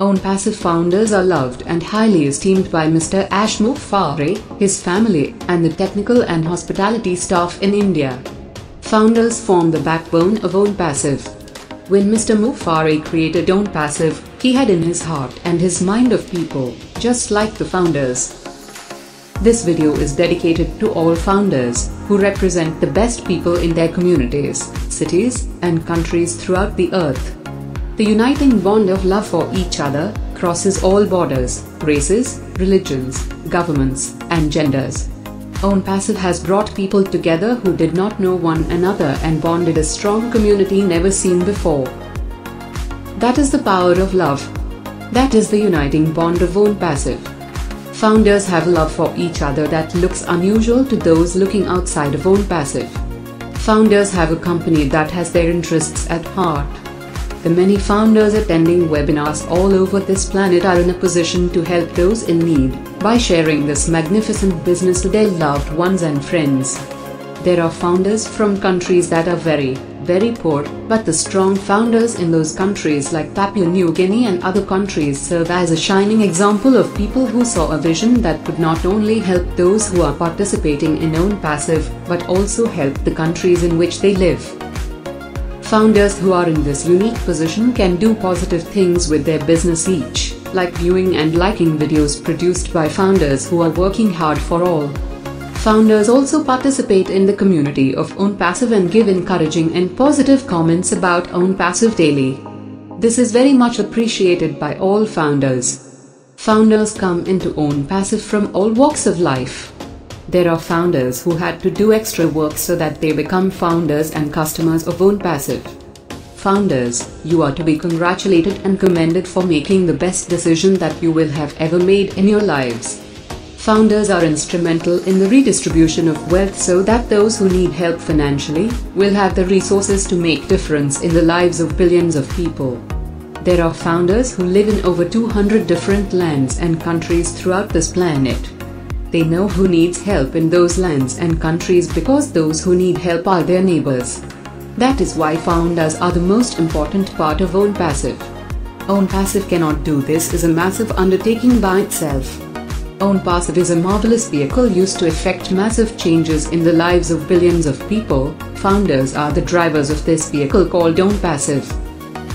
ONPASSIVE founders are loved and highly esteemed by Mr. Mufari, his family, and the technical and hospitality staff in India. Founders form the backbone of ONPASSIVE. When Mr. Mufari created ONPASSIVE, he had in his heart and his mind of people, just like the founders. This video is dedicated to all founders who represent the best people in their communities, cities, and countries throughout the earth. The uniting bond of love for each other crosses all borders, races, religions, governments, and genders. ONPASSIVE has brought people together who did not know one another and bonded a strong community never seen before. That is the power of love. That is the uniting bond of ONPASSIVE. Founders have love for each other that looks unusual to those looking outside of ONPASSIVE. Founders have a company that has their interests at heart. The many founders attending webinars all over this planet are in a position to help those in need by sharing this magnificent business to their loved ones and friends. There are founders from countries that are very, very poor, but the strong founders in those countries like Papua New Guinea and other countries serve as a shining example of people who saw a vision that could not only help those who are participating in ONPASSIVE, but also help the countries in which they live. Founders who are in this unique position can do positive things with their business each, like viewing and liking videos produced by founders who are working hard for all. Founders also participate in the community of ONPASSIVE and give encouraging and positive comments about ONPASSIVE daily. This is very much appreciated by all founders. Founders come into ONPASSIVE from all walks of life. There are founders who had to do extra work so that they become founders and customers of ONPASSIVE. Founders, you are to be congratulated and commended for making the best decision that you will have ever made in your lives. Founders are instrumental in the redistribution of wealth so that those who need help financially will have the resources to make difference in the lives of billions of people. There are founders who live in over 200 different lands and countries throughout this planet. They know who needs help in those lands and countries because those who need help are their neighbors. That is why founders are the most important part of ONPASSIVE. ONPASSIVE cannot do this is a massive undertaking by itself. ONPASSIVE is a marvelous vehicle used to effect massive changes in the lives of billions of people. Founders are the drivers of this vehicle called ONPASSIVE.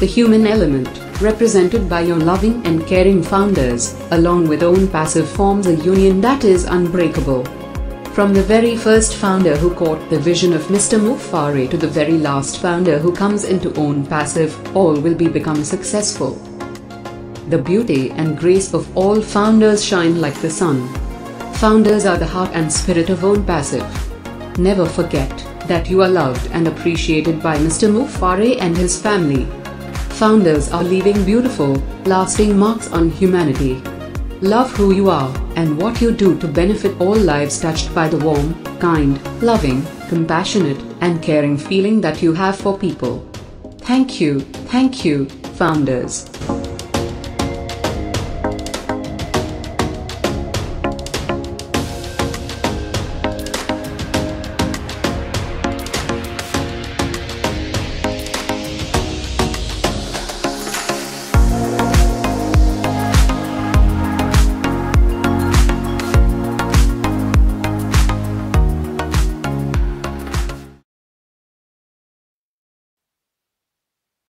The human element, represented by your loving and caring founders, along with ONPASSIVE forms a union that is unbreakable. From the very first founder who caught the vision of Mr. Mufari to the very last founder who comes into ONPASSIVE, all will become successful. The beauty and grace of all founders shine like the sun. Founders are the heart and spirit of ONPASSIVE. Never forget that you are loved and appreciated by Mr. Mufari and his family. Founders are leaving beautiful, lasting marks on humanity. Love who you are and what you do to benefit all lives touched by the warm, kind, loving, compassionate, and caring feeling that you have for people. Thank you, founders.